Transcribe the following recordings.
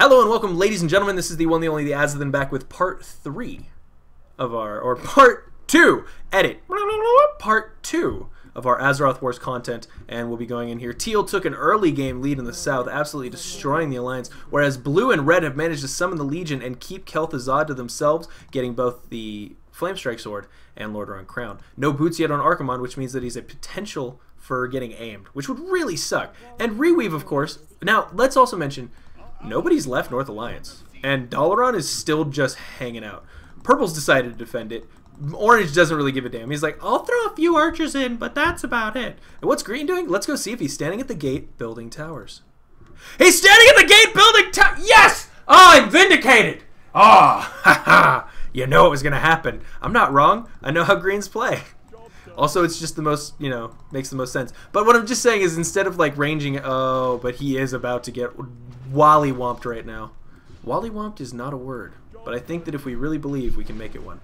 Hello and welcome, ladies and gentlemen. This is the one, the only, the Azothan, back with part 3 of our, or part 2, edit, part 2 of our Azeroth Wars content, and we'll be going in here. Teal took an early game lead in the south, absolutely destroying the Alliance, whereas Blue and Red have managed to summon the Legion and keep Kel'Thuzad to themselves, getting both the Flamestrike Sword and Lordaeron Crown. No boots yet on Archimonde, which means that he's a potential for getting aimed, which would really suck. And Reweave, of course. Now, let's also mention, nobody's left North Alliance, and Dalaran is still just hanging out. Purple's decided to defend it. Orange doesn't really give a damn. He's like, I'll throw a few archers in, but that's about it. And what's Green doing? Let's go see if he's standing at the gate building towers. He's standing at the gate building towers! Yes! Oh, I'm vindicated! Oh, haha! You know it was going to happen. I'm not wrong. I know how Greens play. Also, it's just the most, you know, makes the most sense. But what I'm just saying is, instead of like ranging, oh, but he is about to get wally-womped right now. Wally-womped is not a word, but I think that if we really believe, we can make it one.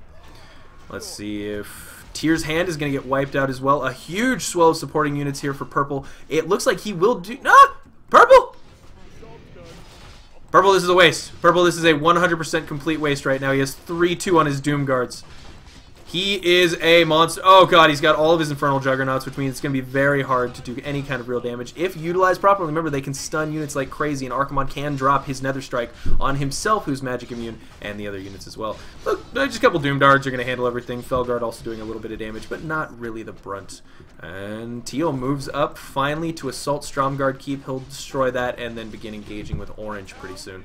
Let's see if Tyr's hand is going to get wiped out as well. A huge swell of supporting units here for Purple. It looks like he will do... Ah! Purple! Purple, this is a waste. Purple, this is a 100% complete waste right now. He has 3-2 on his Doom Guards. He is a monster. Oh god, he's got all of his Infernal Juggernauts, which means it's going to be very hard to do any kind of real damage. If utilized properly, remember, they can stun units like crazy, and Archimonde can drop his Nether Strike on himself, who's magic immune, and the other units as well. Look, just a couple Doom Darts are going to handle everything. Felguard also doing a little bit of damage, but not really the brunt. And Teal moves up, finally, to assault Stromgarde Keep. He'll destroy that, and then begin engaging with Orange pretty soon.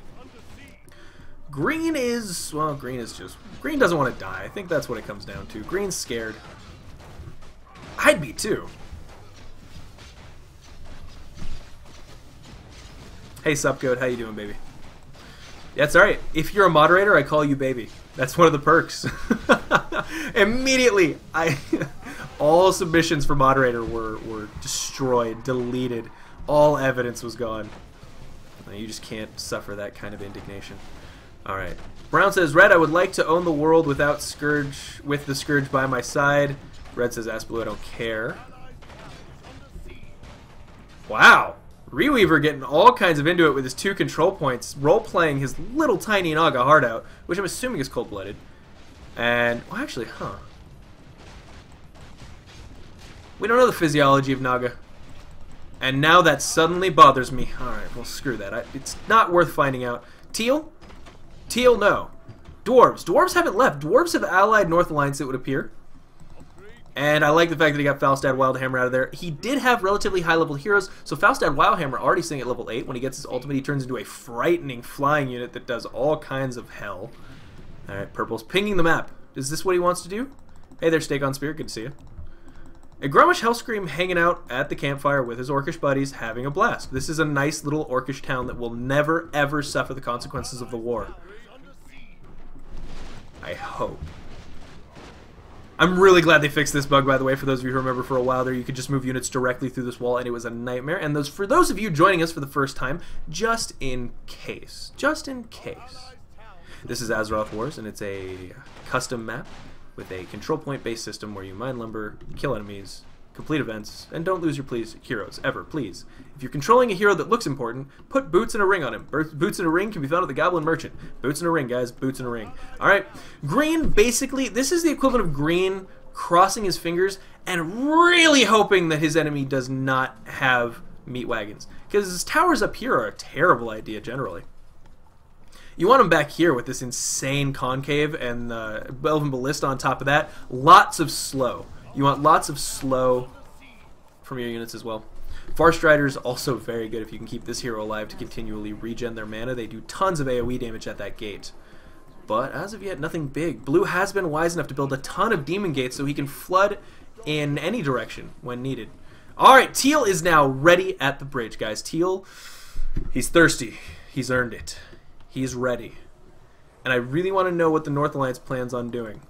Green is, well, Green doesn't want to die. I think that's what it comes down to. Green's scared. I'd be too. Hey, Supgoat, how you doing, baby? Yeah, it's alright. If you're a moderator, I call you baby. That's one of the perks. Immediately, all submissions for moderator were destroyed, deleted. All evidence was gone. You just can't suffer that kind of indignation. Alright. Brown says, Red, I would like to own the world without Scourge, with the Scourge by my side. Red says, Ask Blue, I don't care. Wow. Reweaver getting all kinds of into it with his 2 control points, role-playing his little tiny Naga heart out, which I'm assuming is cold-blooded. And, well, actually, huh. We don't know the physiology of Naga. And now that suddenly bothers me. Alright, well, screw that. It's not worth finding out. Teal? Teal, no. Dwarves. Dwarves haven't left. Dwarves have allied North Alliance, it would appear. And I like the fact that he got Falstad Wildhammer out of there. He did have relatively high-level heroes, so Falstad Wildhammer already sitting at level 8. When he gets his ultimate, he turns into a frightening flying unit that does all kinds of hell. Alright, Purple's pinging the map. Is this what he wants to do? Hey there, Steak on Spear. Good to see you. A Grummish Hellscream hanging out at the campfire with his Orcish buddies, having a blast. This is a nice little Orcish town that will never, ever suffer the consequences of the war. I hope. I'm really glad they fixed this bug, by the way. For those of you who remember, for a while there, you could just move units directly through this wall, and it was a nightmare. And for those of you joining us for the first time, just in case, this is Azeroth Wars, and it's a custom map with a control point-based system where you mine lumber, kill enemies, complete events, and don't lose your heroes, ever, please. If you're controlling a hero that looks important, put boots in a ring on him. Boots in a ring can be found at the Goblin Merchant. Boots in a ring, guys. Boots in a ring. Alright, Green, basically, this is the equivalent of Green crossing his fingers and really hoping that his enemy does not have meat wagons. Because his towers up here are a terrible idea, generally. You want him back here with this insane concave and Elven Ballista on top of that. Lots of slow. You want lots of slow from your units as well. Farstrider is also very good if you can keep this hero alive to continually regen their mana. They do tons of AoE damage at that gate. But as of yet, nothing big. Blue has been wise enough to build a ton of Demon Gates so he can flood in any direction when needed. Alright, Teal is now ready at the bridge, guys. Teal, he's thirsty. He's earned it. He's ready. And I really want to know what the North Alliance plans on doing.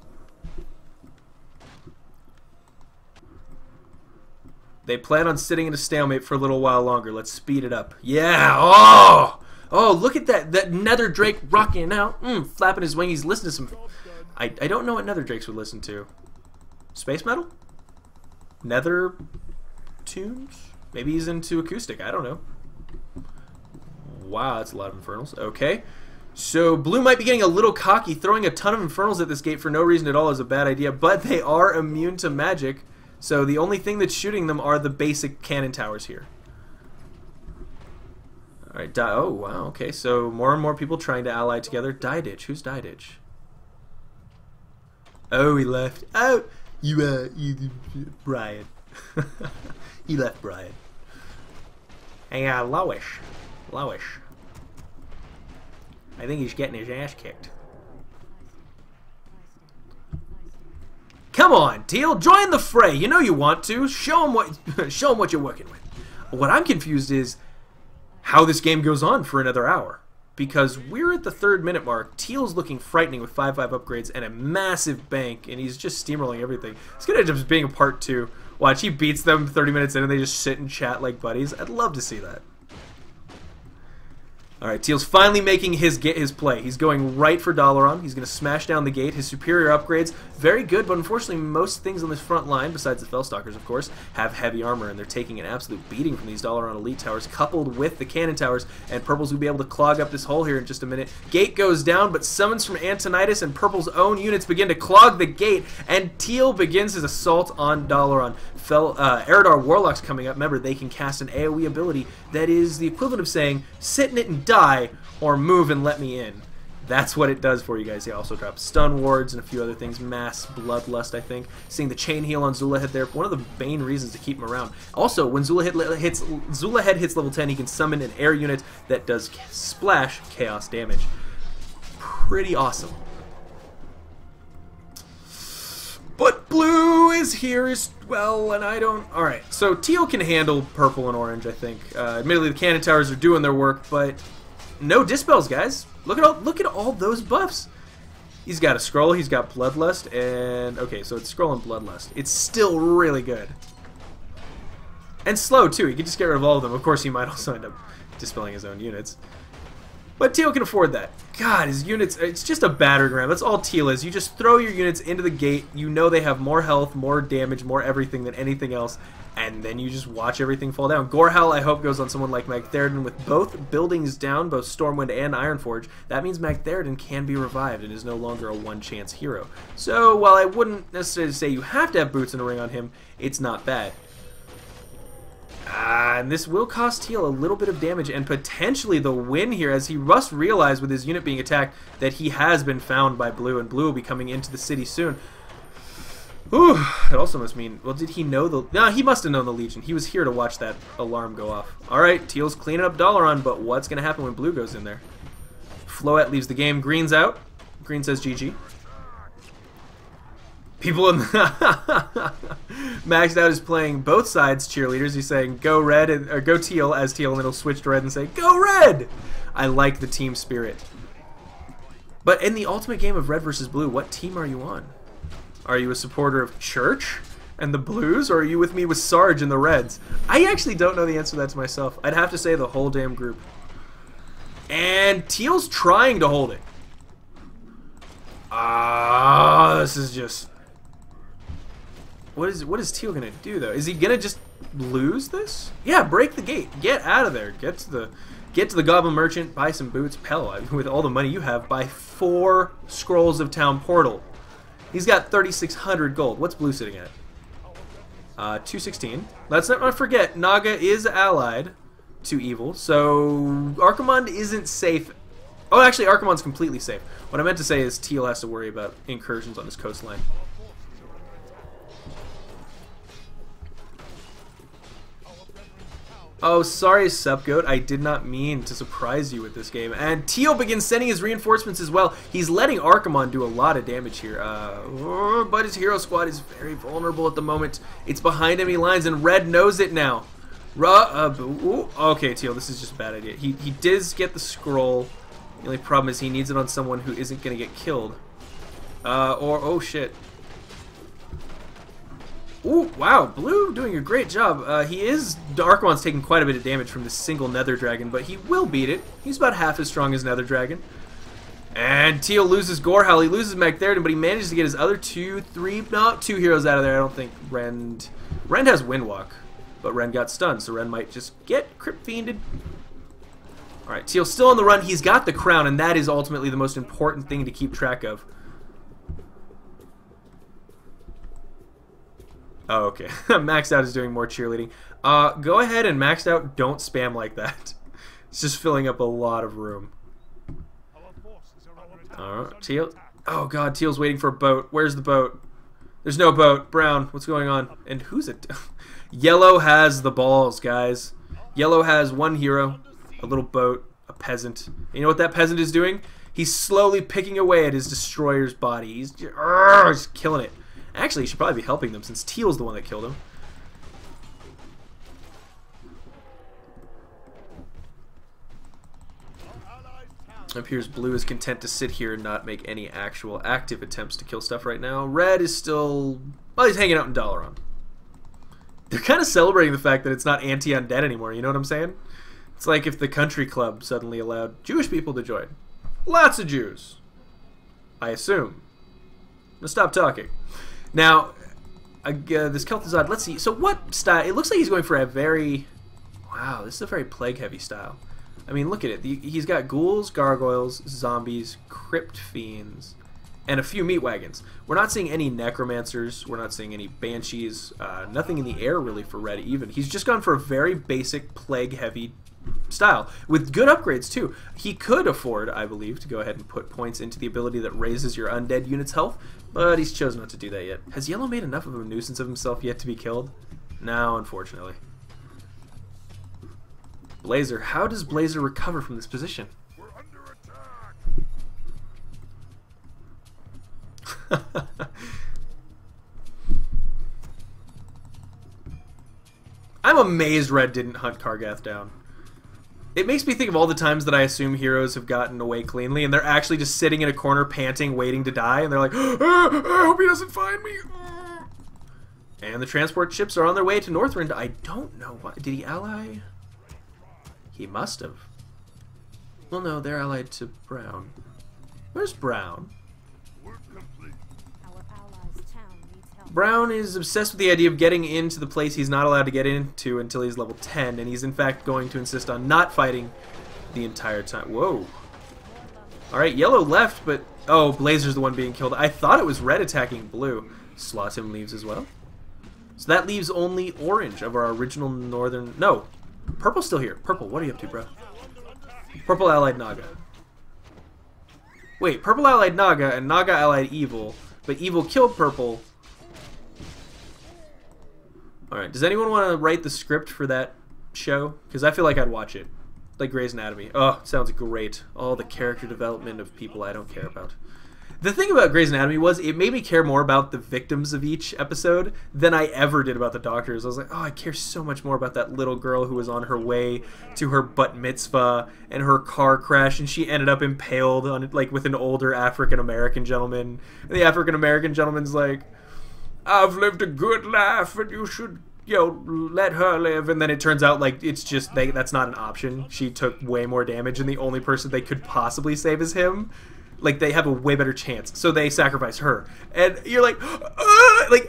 They plan on sitting in a stalemate for a little while longer. Let's speed it up. Yeah! Oh! Oh, look at that. That Nether Drake rocking out. Flapping his wing. He's listening to some... I don't know what Nether Drakes would listen to. Space metal? Nether tunes? Maybe he's into acoustic. I don't know. wow, that's a lot of Infernals. Okay. So Blue might be getting a little cocky. Throwing a ton of Infernals at this gate for no reason at all is a bad idea, but they are immune to magic. So the only thing that's shooting them are the basic cannon towers here. Alright, oh, wow, okay. So more and more people trying to ally together. Ditch. Who's Ditch? Oh, he left. Oh, you Brian. He left Brian. Hey, Lowish. Lowish. I think he's getting his ass kicked. Come on, Teal, join the fray. You know you want to. Show him what you're working with. What I'm confused is how this game goes on for another hour. Because we're at the 3rd minute mark. Teal's looking frightening with 5/5 upgrades and a massive bank, and he's just steamrolling everything. It's gonna end up being a part 2. Watch, he beats them 30 minutes in and they just sit and chat like buddies. I'd love to see that. Alright, Teal's finally making his play. He's going right for Dalaran. He's going to smash down the gate. His superior upgrades, very good, but unfortunately most things on this front line, besides the Fellstalkers of course, have heavy armor, and they're taking an absolute beating from these Dalaran elite towers, coupled with the cannon towers, and Purple's going to be able to clog up this hole here in just a minute. Gate goes down, but summons from Antonidas and Purple's own units begin to clog the gate, and Teal begins his assault on Dalaran. Eridar Warlocks coming up. Remember, they can cast an AoE ability that is the equivalent of saying, sit in it and die, or move and let me in. That's what it does for you guys. They also drop stun wards and a few other things. Mass Bloodlust, I think. Seeing the chain heal on Zulahad there, one of the main reasons to keep him around. Also, when Zulahad hits level 10, he can summon an air unit that does splash chaos damage. Pretty awesome. But Blue is here as well, and I don't... Alright, so Teal can handle Purple and Orange, I think. Admittedly, the cannon towers are doing their work, but no dispels, guys. Look at all those buffs. He's got a Scroll, he's got Bloodlust, and... Okay, so it's Scroll and Bloodlust. It's still really good. And slow, too. He can just get rid of all of them. Of course, he might also end up dispelling his own units. But Teal can afford that. God, his units, it's just a battering ram. That's all Teal is. You just throw your units into the gate. You know they have more health, more damage, more everything than anything else. And then you just watch everything fall down. Gorehowl, I hope, goes on someone like Magtheridon with both buildings down, both Stormwind and Ironforge. That means Magtheridon can be revived and is no longer a one-chance hero. So, while I wouldn't necessarily say you have to have boots in a ring on him, it's not bad. And this will cost Teal a little bit of damage and potentially the win here, as he must realize with his unit being attacked that he has been found by Blue, and Blue will be coming into the city soon. Ooh, that also must mean... Well, did he know the... No, he must have known the Legion. He was here to watch that alarm go off. Alright, Teal's cleaning up Dalaran, but what's going to happen when Blue goes in there? Floette leaves the game. Green's out. Green says GG. People in Maxed Out is playing both sides cheerleaders. He's saying go red or go Teal as Teal, and then he'll switch to red and say go red. I like the team spirit. But in the ultimate game of red versus blue, what team are you on? Are you a supporter of Church and the Blues, or are you with me with Sarge and the Reds? I actually don't know the answer to that to myself. I'd have to say the whole damn group. And Teal's trying to hold it. This is just... What is Teal gonna do though? Is he gonna just lose this? Yeah, break the gate. Get out of there. Get to the Goblin Merchant. Buy some boots. Pell, with all the money you have, buy 4 Scrolls of Town Portal. He's got 3,600 gold. What's Blue sitting at? 216. Let's not forget, Naga is allied to Evil, so Archimonde isn't safe. Oh, actually, Archimonde's completely safe. What I meant to say is Teal has to worry about incursions on his coastline. Oh, sorry, Supgoat. I did not mean to surprise you with this game. And Teal begins sending his reinforcements as well. He's letting Archimonde do a lot of damage here. But his hero squad is very vulnerable at the moment. It's behind enemy lines, and Red knows it now. Okay, Teal, this is just a bad idea. He does get the scroll. The only problem is he needs it on someone who isn't going to get killed. Oh, shit. Ooh, wow, Blue doing a great job. Archimonde's taking quite a bit of damage from this single Nether Dragon, but he will beat it. He's about half as strong as Nether Dragon. And Teal loses Gorehowl, he loses Magtheridon, but he manages to get his other 2 heroes out of there. I don't think Rend has Windwalk, but Ren got stunned, so Ren might just get Crypt Fiended. Alright, Teal's still on the run. He's got the crown, and that is ultimately the most important thing to keep track of. Oh, okay. Maxed out is doing more cheerleading. Go ahead and maxed out. Don't spam like that. It's just filling up a lot of room. Alright, Teal. Oh god, Teal's waiting for a boat. Where's the boat? There's no boat. Brown, what's going on? And who's it? Yellow has the balls, guys. Yellow has one hero, a little boat, a peasant. You know what that peasant is doing? He's slowly picking away at his destroyer's body. He's just killing it. Actually, he should probably be helping them since Teal's the one that killed him. It appears blue is content to sit here and not make any actual active attempts to kill stuff right now. Red is still... well, he's hanging out in Dalaran. They're kind of celebrating the fact that it's not anti-undead anymore, you know what I'm saying? It's like if the country club suddenly allowed Jewish people to join. Lots of Jews. I assume. Now stop talking. Now, this Kel'Thuzad, let's see. So what style? It looks like he's going for a very... wow, this is a very plague-heavy style. I mean, look at it. He's got ghouls, gargoyles, zombies, crypt fiends, and a few meat wagons. We're not seeing any necromancers. We're not seeing any banshees. Nothing in the air, really, for red even. He's just gone for a very basic plague-heavy style with good upgrades, too. He could afford, I believe, to go ahead and put points into the ability that raises your undead unit's health, but he's chosen not to do that yet. Has Yellow made enough of a nuisance of himself yet to be killed? No, unfortunately. Blazer. How does Blazer recover from this position? We're under attack. I'm amazed Red didn't hunt Kargath down. It makes me think of all the times that I assume heroes have gotten away cleanly and they're actually just sitting in a corner panting, waiting to die, and they're like, I hope he doesn't find me. And the transport ships are on their way to Northrend. I don't know why. Did he ally? He must have. Well, no, they're allied to Brown. Where's Brown? Work complete. Our allies' town needs help. Brown is obsessed with the idea of getting into the place he's not allowed to get into until he's level 10, and he's in fact going to insist on not fighting the entire time. Whoa. Alright, Yellow left, but... oh, Blazer's the one being killed. I thought it was Red attacking Blue. Slothim leaves as well. So that leaves only Orange of our original northern... no. Purple's still here. Purple, what are you up to, bro? Purple allied Naga. Wait, Purple allied Naga and Naga allied Evil, but Evil killed Purple. Alright, does anyone want to write the script for that show? Because I feel like I'd watch it. Like Grey's Anatomy. Oh, sounds great. All the character development of people I don't care about. The thing about Grey's Anatomy was it made me care more about the victims of each episode than I ever did about the doctors. I was like, oh, I care so much more about that little girl who was on her way to her bat mitzvah and her car crash, and she ended up impaled on it, like with an older African-American gentleman. And the African-American gentleman's like, I've lived a good life, and you should, you know, let her live. And then it turns out like it's just that's not an option. She took way more damage, and the only person they could possibly save is him. Like, they have a way better chance, so they sacrifice her. And you're like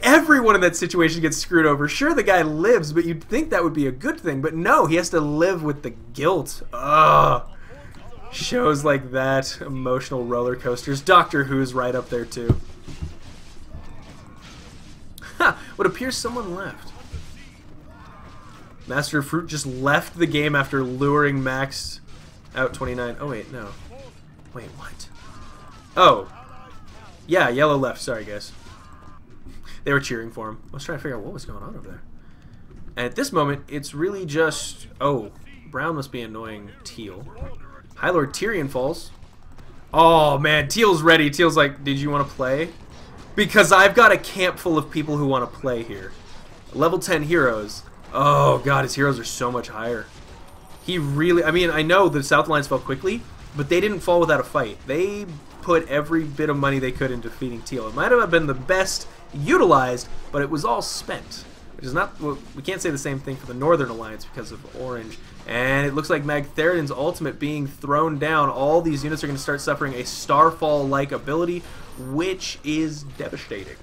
everyone in that situation gets screwed over. Sure, the guy lives, but you'd think that would be a good thing. But no, he has to live with the guilt. Ugh. Shows like that, emotional roller coasters. Doctor Who's right up there, too. Ha! What appears someone left. Master of Fruit just left the game after luring Max out 29. Oh, wait, no. Wait, what? Oh. Yeah, Yellow left. Sorry, guys. They were cheering for him. I was trying to figure out what was going on over there. And at this moment, it's really just... oh, Brown must be annoying Teal. High Lord Tyrion falls. Oh, man. Teal's ready. Teal's like, did you want to play? Because I've got a camp full of people who want to play here. Level 10 heroes. Oh, God. His heroes are so much higher. He really... I mean, I know the South Lines fell quickly, but they didn't fall without a fight. They put every bit of money they could into defeating Teal. It might have been the best utilized, but it was all spent. Which is not... well, we can't say the same thing for the Northern Alliance because of Orange. And it looks like Magtheridon's ultimate being thrown down. All these units are going to start suffering a Starfall-like ability, which is devastating.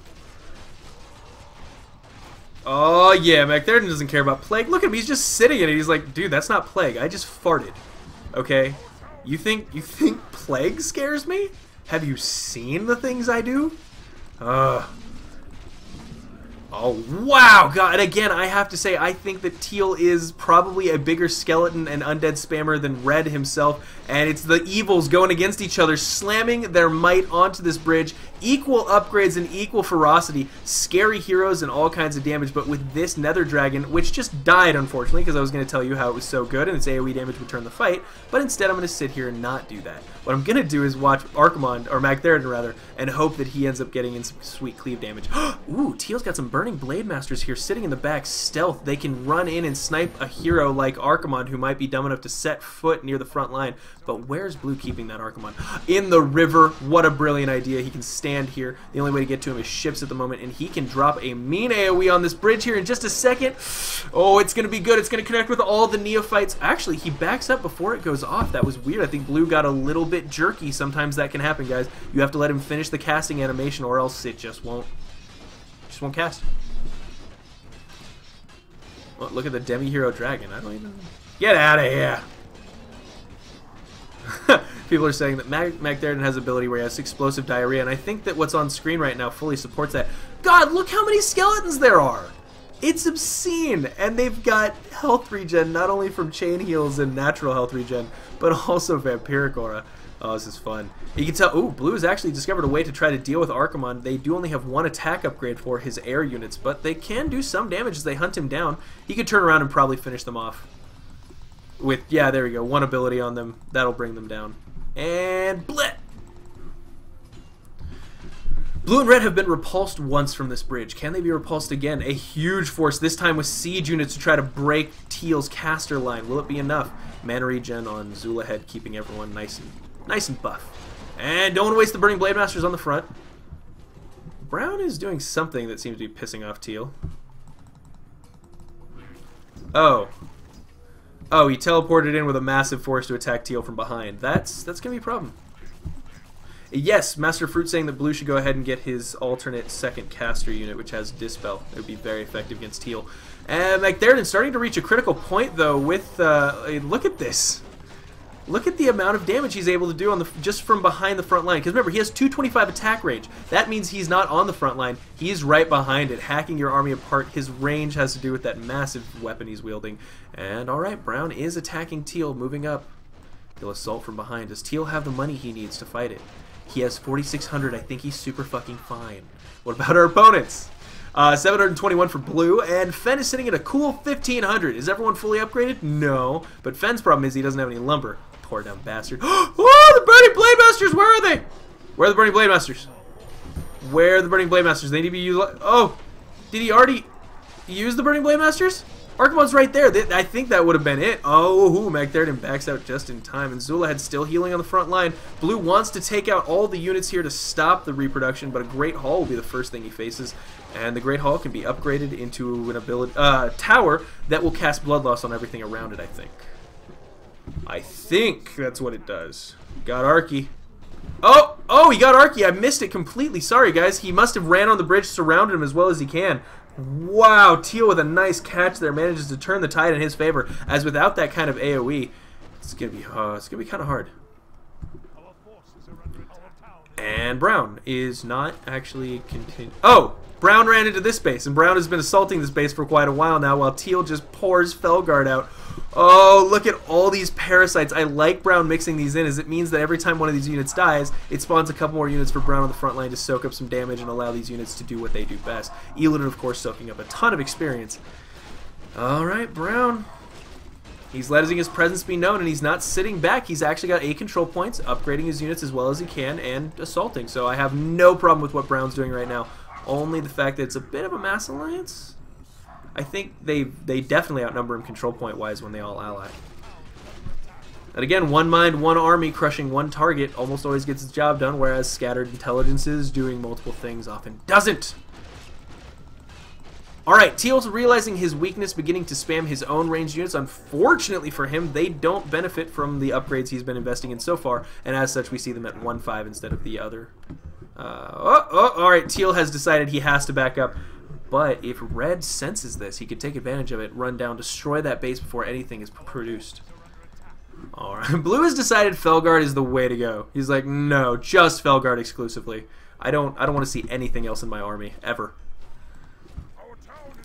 Oh, yeah, Magtheridon doesn't care about Plague. Look at him, he's just sitting in it. He's like, dude, that's not Plague. I just farted. Okay? You think plague scares me? Have you seen the things I do? Ugh. Oh, wow! God, and again, I have to say, I think that Teal is probably a bigger skeleton and undead spammer than Red himself, and it's the evils going against each other, slamming their might onto this bridge. Equal upgrades and equal ferocity, scary heroes and all kinds of damage, but with this Nether Dragon, which just died, unfortunately, because I was going to tell you how it was so good and its AoE damage would turn the fight, but instead I'm going to sit here and not do that. What I'm going to do is watch Archimond, or Magtheridon rather, and hope that he ends up getting in some sweet cleave damage. Ooh, Teal's got some Burning Blade Masters here sitting in the back, stealth. They can run in and snipe a hero like Archimond who might be dumb enough to set foot near the front line, but where's Blue keeping that Archimond? In the river. What a brilliant idea. He can stand here. The only way to get to him is ships at the moment, and he can drop a mean AoE on this bridge here in just a second. Oh, it's going to be good. It's going to connect with all the neophytes. Actually, he backs up before it goes off. That was weird. I think Blue got a little bit jerky. Sometimes that can happen, guys. You have to let him finish the casting animation, or else it just won't cast. Well, look at the demi-hero dragon. I don't even... Get out of here! People are saying that Magtheridon has an ability where he has explosive diarrhea, and I think that what's on screen right now fully supports that. God, look how many skeletons there are! It's obscene! And they've got health regen, not only from chain heals and natural health regen, but also vampiric aura. Oh, this is fun. You can tell, ooh, Blue has actually discovered a way to try to deal with Archimond. They do only have one attack upgrade for his air units, but they can do some damage as they hunt him down. He could turn around and probably finish them off. With, yeah, there we go, one ability on them. That'll bring them down. And blit! Blue and Red have been repulsed once from this bridge. Can they be repulsed again? A huge force, this time with siege units to try to break Teal's caster line. Will it be enough? Mana regen on Zula head, keeping everyone nice and buff. And don't want to waste the Burning Blade Masters on the front. Brown is doing something that seems to be pissing off Teal. Oh. Oh, he teleported in with a massive force to attack Teal from behind. That's going to be a problem. Yes, Master Fruit saying that Blue should go ahead and get his alternate second caster unit, which has Dispel. It would be very effective against Teal. And Magtheridon starting to reach a critical point, though, with... look at this. Look at the amount of damage he's able to do on the just from behind the front line. Because remember, he has 225 attack range. That means he's not on the front line. He's right behind it, hacking your army apart. His range has to do with that massive weapon he's wielding. And alright, Brown is attacking Teal, moving up. He'll assault from behind. Does Teal have the money he needs to fight it? He has 4,600. I think he's super fucking fine. What about our opponents? 721 for Blue, and Fen is sitting at a cool 1,500. Is everyone fully upgraded? No. But Fen's problem is he doesn't have any lumber. Poor down bastard. Oh, the Burning Blade Masters! Where are they? Where are the Burning Blade Masters? Where are the Burning Blade Masters? They need to be used. Oh, did he already use the Burning Blade Masters? Archimond's right there. I think that would have been it. Oh, Magtheridon backs out just in time, and Zula had still healing on the front line. Blue wants to take out all the units here to stop the reproduction, but a Great Hall will be the first thing he faces, and the Great Hall can be upgraded into an ability tower that will cast Blood Loss on everything around it, I think. I think that's what it does. Got Archie. Oh, he got Archie. I missed it completely. Sorry, guys. He must have ran on the bridge, surrounded him as well as he can. Wow, Teal with a nice catch there manages to turn the tide in his favor. As without that kind of AoE, it's gonna be kind of hard. And Brown is not actually continuing. Oh, Brown ran into this base, and Brown has been assaulting this base for quite a while now, while Teal just pours Felguard out. Oh, look at all these parasites. I like Brown mixing these in, as it means that every time one of these units dies, it spawns a couple more units for Brown on the front line to soak up some damage and allow these units to do what they do best. Eladin, of course, soaking up a ton of experience. Alright, Brown. He's letting his presence be known, and he's not sitting back. He's actually got 8 control points, upgrading his units as well as he can, and assaulting. So I have no problem with what Brown's doing right now. Only the fact that it's a bit of a mass alliance. I think they definitely outnumber him control point wise when they all ally. And again, one mind, one army crushing one target almost always gets its job done, whereas scattered intelligences doing multiple things often doesn't. Alright, Teal's realizing his weakness, beginning to spam his own ranged units. Unfortunately for him, they don't benefit from the upgrades he's been investing in so far, and as such we see them at 1-5 instead of the other. Alright, Teal has decided he has to back up. But if Red senses this, he could take advantage of it, run down, destroy that base before anything is produced. Alright, Blue has decided Felguard is the way to go. He's like, no, just Felguard exclusively. I don't want to see anything else in my army, ever.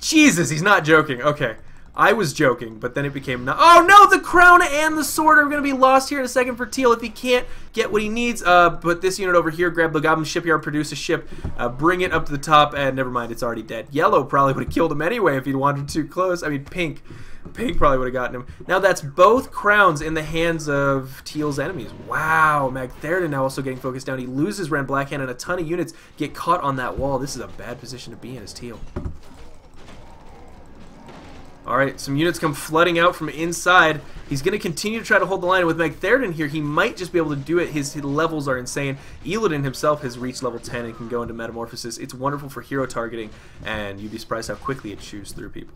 Jesus, he's not joking. Okay. I was joking, but then it became not. Oh no, the crown and the sword are going to be lost here in a second for Teal if he can't get what he needs. Put this unit over here, grab the Goblin Shipyard, produce a ship, bring it up to the top, and never mind, it's already dead. Yellow probably would have killed him anyway if he'd wandered too close. I mean, pink. Pink probably would have gotten him. Now that's both crowns in the hands of Teal's enemies. Wow, Magtheridon now also getting focused down. He loses Ren Blackhand, and a ton of units get caught on that wall. This is a bad position to be in as Teal. Alright, some units come flooding out from inside. He's going to continue to try to hold the line. And with Magtheridon here, he might just be able to do it. His levels are insane. Illidan himself has reached level 10 and can go into Metamorphosis. It's wonderful for hero targeting, and you'd be surprised how quickly it chews through people.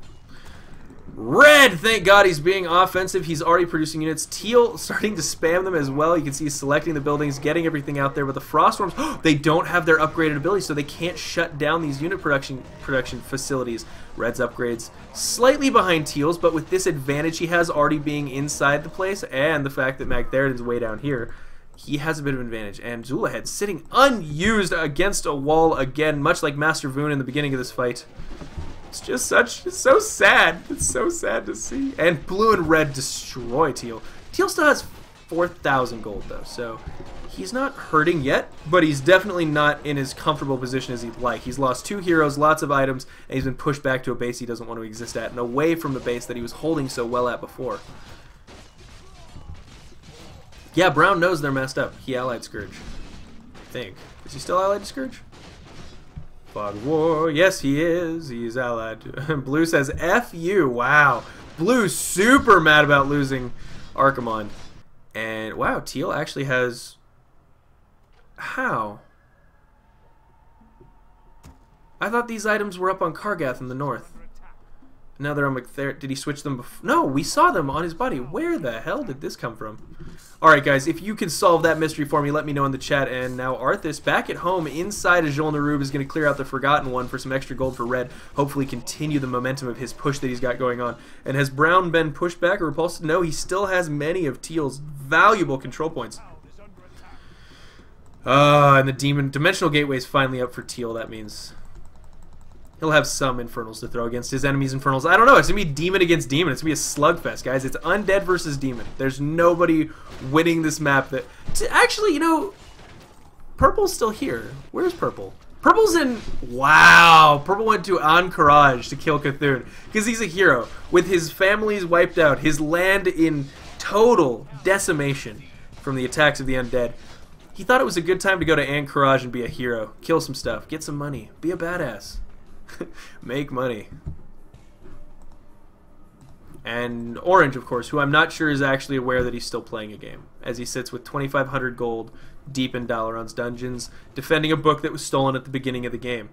Red, thank God he's being offensive. He's already producing units. Teal starting to spam them as well. You can see he's selecting the buildings, getting everything out there. But the Frostworms, they don't have their upgraded abilities, so they can't shut down these unit production facilities. Red's upgrades slightly behind Teal's, but with this advantage he has already being inside the place, and the fact that Magtheridon's way down here, he has a bit of an advantage. And Zulahead sitting unused against a wall again, much like Master Voon in the beginning of this fight. It's just it's so sad. It's so sad to see. And Blue and Red destroy Teal. Teal still has 4,000 gold though, so he's not hurting yet, but he's definitely not in as comfortable position as he'd like. He's lost 2 heroes, lots of items, and he's been pushed back to a base he doesn't want to exist at, and away from the base that he was holding so well at before. Yeah, Brown knows they're messed up. He allied Scourge, I think. Is he still allied to Scourge? Fog War, yes he is. He's allied. Blue says F you. Wow. Blue's super mad about losing Archimonde. And wow, Teal actually has... How? I thought these items were up on Kargath in the north. Now they're on Magtheridon. Did he switch them before? No, we saw them on his body. Where the hell did this come from? Alright guys, if you can solve that mystery for me, let me know in the chat. And now Arthas, back at home inside of Jol Narub, is going to clear out the Forgotten One for some extra gold for Red. Hopefully continue the momentum of his push that he's got going on. And has Brown been pushed back or repulsed? No, he still has many of Teal's valuable control points. And the Dimensional Gateway is finally up for Teal. That means he'll have some Infernals to throw against his enemies' Infernals. I don't know. It's going to be Demon against Demon. It's going to be a slugfest, guys. It's Undead versus Demon. There's nobody winning this map that... Actually, you know, Purple's still here. Where's Purple? Purple's in... Wow. Purple went to Anchorage to kill Cthulhu because he's a hero. With his families wiped out, his land in total decimation from the attacks of the undead. He thought it was a good time to go to Anchorage and be a hero. Kill some stuff. Get some money. Be a badass. Make money. And Orange, of course, who I'm not sure is actually aware that he's still playing a game, as he sits with 2,500 gold deep in Dalaran's dungeons, defending a book that was stolen at the beginning of the game.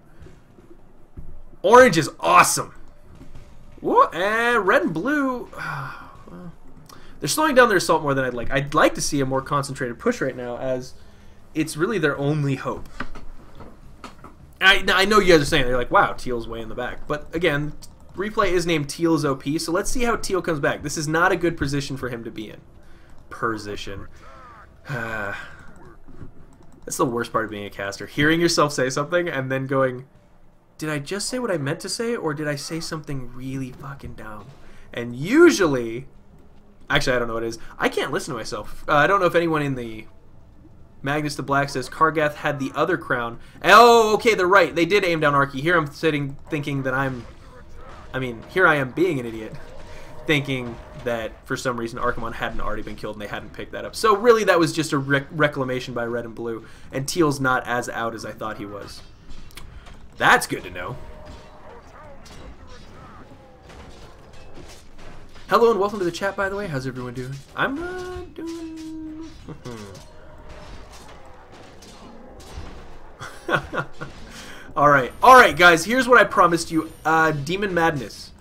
Orange is awesome. Whoa, and Red and Blue, they're slowing down their assault more than I'd like. I'd like to see a more concentrated push right now, as it's really their only hope. I know you guys are saying, they're like, wow, Teal's way in the back. But again, replay is named Teal's OP, so let's see how Teal comes back. This is not a good position for him to be in. Position. That's the worst part of being a caster. Hearing yourself say something and then going, did I just say what I meant to say, or did I say something really fucking dumb? And usually, actually I don't know what it is. I can't listen to myself. I don't know if anyone in the... Magnus the Black says Kargath had the other crown. Oh, okay, they're right. They did aim down Archie. Here I'm sitting thinking that here I am being an idiot, thinking that for some reason Archimonde hadn't already been killed and they hadn't picked that up. So really that was just a reclamation by Red and Blue, and Teal's not as out as I thought he was. That's good to know. Hello and welcome to the chat, by the way. How's everyone doing? I'm doing... Alright guys, here's what I promised you. Demon Madness.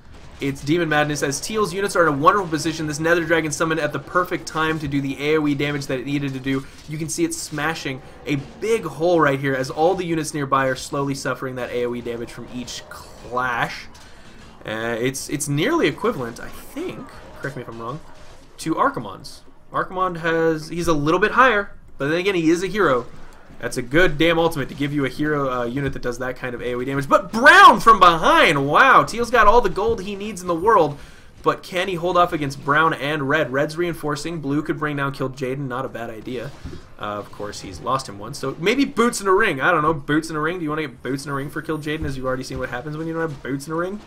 It's Demon Madness, as Teal's units are in a wonderful position. This Nether Dragon summoned at the perfect time to do the AoE damage that it needed to do. You can see it smashing a big hole right here, as all the units nearby are slowly suffering that AoE damage from each clash. It's nearly equivalent, I think, correct me if I'm wrong, to Archimonde's. Archimonde he's a little bit higher, but then again, he is a hero. That's a good damn ultimate to give you a hero unit that does that kind of AoE damage. But Brown from behind! Wow, Teal's got all the gold he needs in the world. But can he hold off against Brown and Red? Red's reinforcing. Blue could bring down Kill Jaden. Not a bad idea. Of course, he's lost him once. So maybe Boots in a Ring. I don't know. Boots in a Ring. Do you want to get Boots in a Ring for Kill Jaden, as you've already seen what happens when you don't have Boots in a Ring?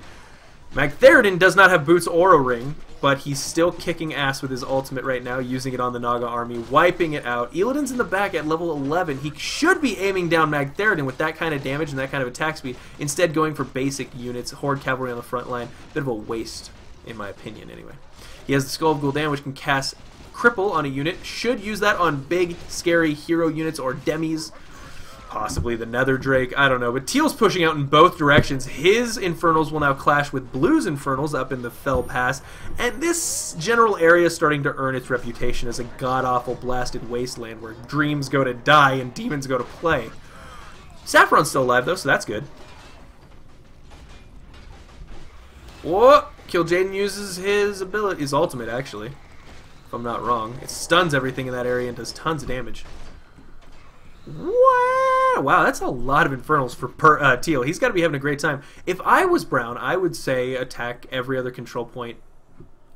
Magtheridon does not have Boots or a Ring, but he's still kicking ass with his ultimate right now, using it on the Naga army, wiping it out. Illidan's in the back at level 11. He should be aiming down Magtheridon with that kind of damage and that kind of attack speed, instead going for basic units, Horde Cavalry on the front line. Bit of a waste, in my opinion, anyway. He has the Skull of Gul'dan, which can cast Cripple on a unit. Should use that on big, scary hero units or demis. Possibly the Nether Drake, I don't know. But Teal's pushing out in both directions. His Infernals will now clash with Blue's Infernals up in the Fell Pass. And this general area is starting to earn its reputation as a god-awful blasted wasteland where dreams go to die and demons go to play. Saffron's still alive, though, so that's good. Whoa! Kill Jaden uses his ability, his ultimate, actually. If I'm not wrong. It stuns everything in that area and does tons of damage. Wow, that's a lot of Infernals for Teal. He's got to be having a great time. If I was Brown, I would say attack every other control point.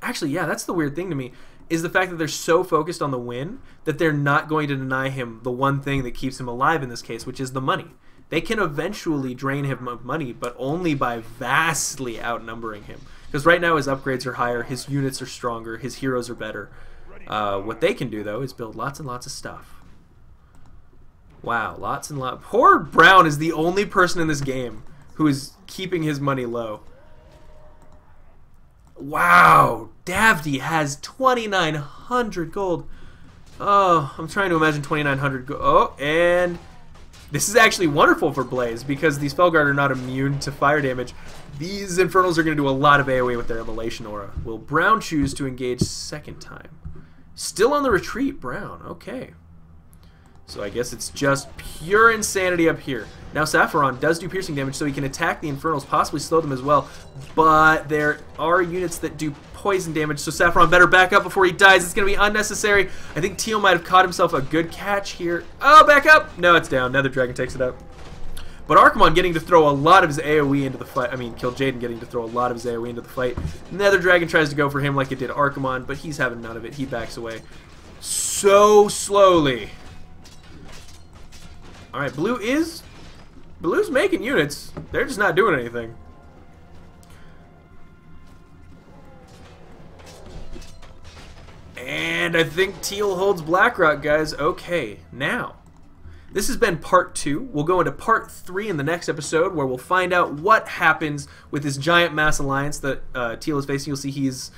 Actually, yeah, that's the weird thing to me, is the fact that they're so focused on the win that they're not going to deny him the one thing that keeps him alive in this case, which is the money. They can eventually drain him of money, but only by vastly outnumbering him. Because right now his upgrades are higher, his units are stronger, his heroes are better. What they can do, though, is build lots and lots of stuff. Wow, lots and lots. Poor Brown is the only person in this game who is keeping his money low. Wow, Davdi has 2,900 gold. Oh, I'm trying to imagine 2,900 gold. Oh, and this is actually wonderful for Blaze because these Felguard are not immune to fire damage. These Infernals are going to do a lot of AoE with their Immolation Aura. Will Brown choose to engage second time? Still on the retreat, Brown. Okay. So I guess it's just pure insanity up here. Now Saffron does do piercing damage, so he can attack the Infernals, possibly slow them as well. But there are units that do poison damage, so Saffron better back up before he dies. It's going to be unnecessary. I think Teal might have caught himself a good catch here. Oh, back up! No, it's down. Nether Dragon takes it out. But Archimonde getting to throw a lot of his AoE into the fight. I mean, Kill Jaden getting to throw a lot of his AoE into the fight. Nether Dragon tries to go for him like it did Archimonde, but he's having none of it. He backs away so slowly. Alright, Blue's making units. They're just not doing anything. And I think Teal holds Blackrock, guys. Okay, now, this has been part 2. We'll go into part 3 in the next episode, where we'll find out what happens with this giant mass alliance that Teal is facing. You'll see he's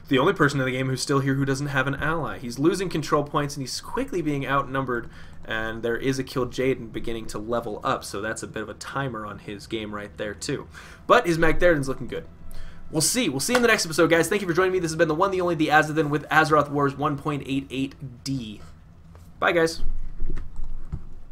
the only person in the game who's still here who doesn't have an ally. He's losing control points, and he's quickly being outnumbered. And there is a Kill Jaden beginning to level up, so that's a bit of a timer on his game right there, too. But his Magtheridon's looking good. We'll see. We'll see in the next episode, guys. Thank you for joining me. This has been the one, the only, the Azothan with Azeroth Wars 1.88D. Bye, guys.